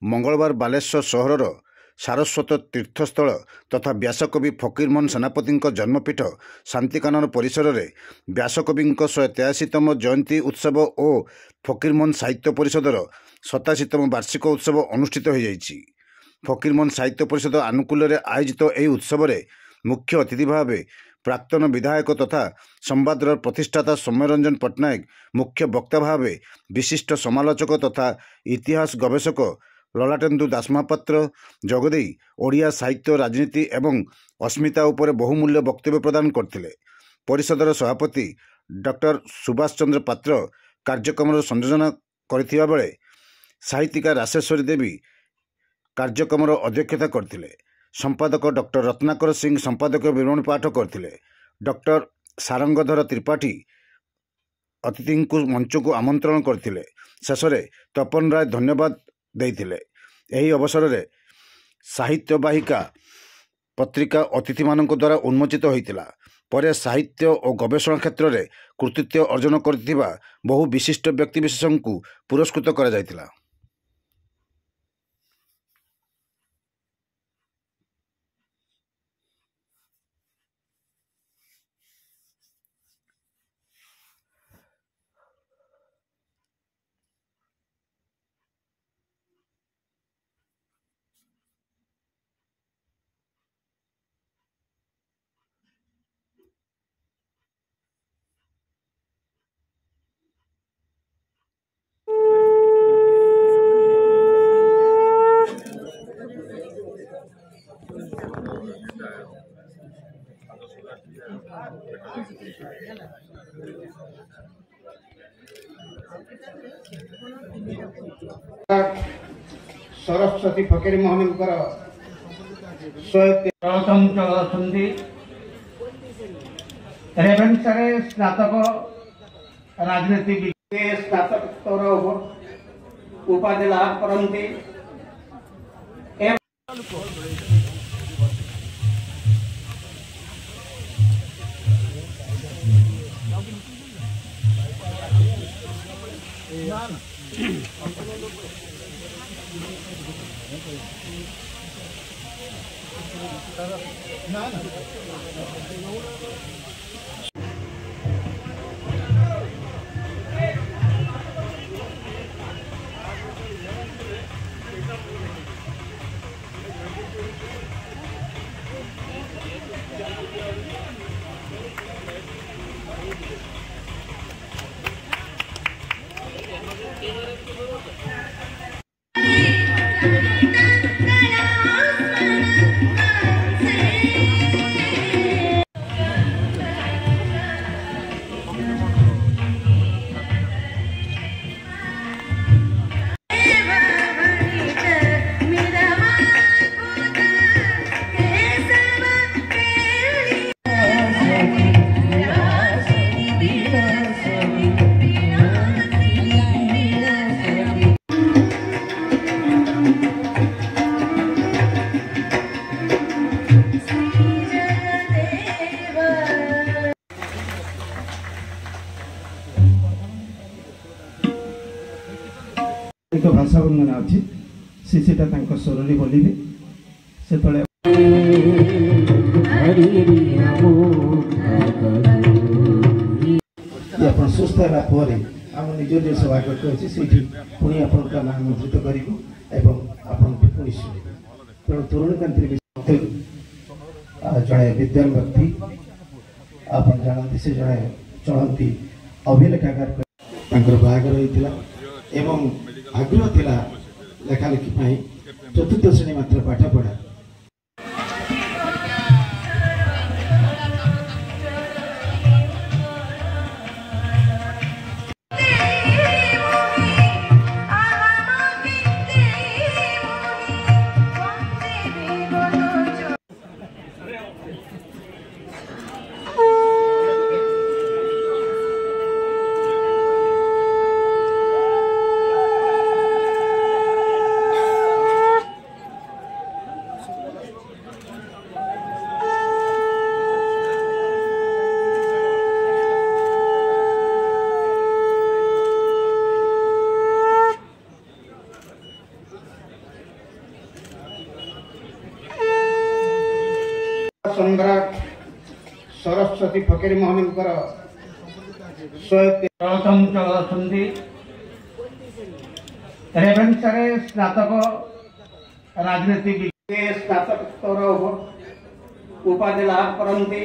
मंगलवार बालेश्वर सहरर सारस्वत तीर्थस्थल तथा व्यासकवि फकीरमोहन सेनापति जन्मपीठ शांतिकानन परिसर में व्यासकवि 183तम जयंती उत्सव और फकीरमोहन साहित्य परिषदर 87तम वार्षिक उत्सव अनुष्ठित हो जाइछि। फकीरमोहन साहित्य परिषद आनुकूल्य आयोजित यह उत्सव में मुख्य अतिथि भाव प्राक्तन विधायक तथा संवादर प्रतिष्ठाता सौम्यरंजन पट्टनायक, मुख्य वक्ता भाव विशिष्ट समालोचक तथा इतिहास गवेषक ललाटेन्दु दासमहापात्र जगदे ओडिया साहित्य राजनीति एवं अस्मिता उपर बहुमूल्य वक्तव्य प्रदान करथिले। परिषदर सभापति डॉक्टर सुभाष चंद्र पात्र कार्यक्रम संयोजन करथिबा बेले साहित्यिका राशेश्वरी देवी कार्यक्रम अध्यक्षता करथिले। संपादक डॉक्टर रत्नाकर सिंह संपादक विवरण पाठ करथिले। डॉक्टर सारंगधर त्रिपाठी अतिथि को मंच को आमंत्रण करथिले। शेष में तपन राय धन्यवाद देइथिले। एही अवसर में साहित्य वाहिका पत्रिका अतिथि मानक द्वारा उन्मोचित होइतिला। परे साहित्य और गवेषणा क्षेत्र में कृतित्व अर्जन करथिबा बहु विशिष्ट व्यक्तिविशेषों को पुरस्कृत करा जायतिला। सरस्वती फकीरमोहन प्रथम चलती रेभेन्सा स्नातक राजनीति स्नातकोत्तर उपाधि लाभ करती। एक भाषा वर्णना अच्छी सीटा स्वर बोलिए से सुस्थ है आम निज निज स्वागत अच्छी से पुणी आपका नाम आमंत्रित करूँ एवं पुणी शुणे तेणु तरुणकांति जड़े विद्वान व्यक्ति आप जानते से जड़े चलती अभिलेखागार बाहागर होता एवं आग्रह थिला लेखालेखी चतुर्थ श्रेणी मात्र पाठ पढ़ा। सम्राट सरस्वती फकीर मोहन प्रथम चलती रेभेन्सा स्नातक राजनीति स्नातकोत्तर उपाधि लाभ करती।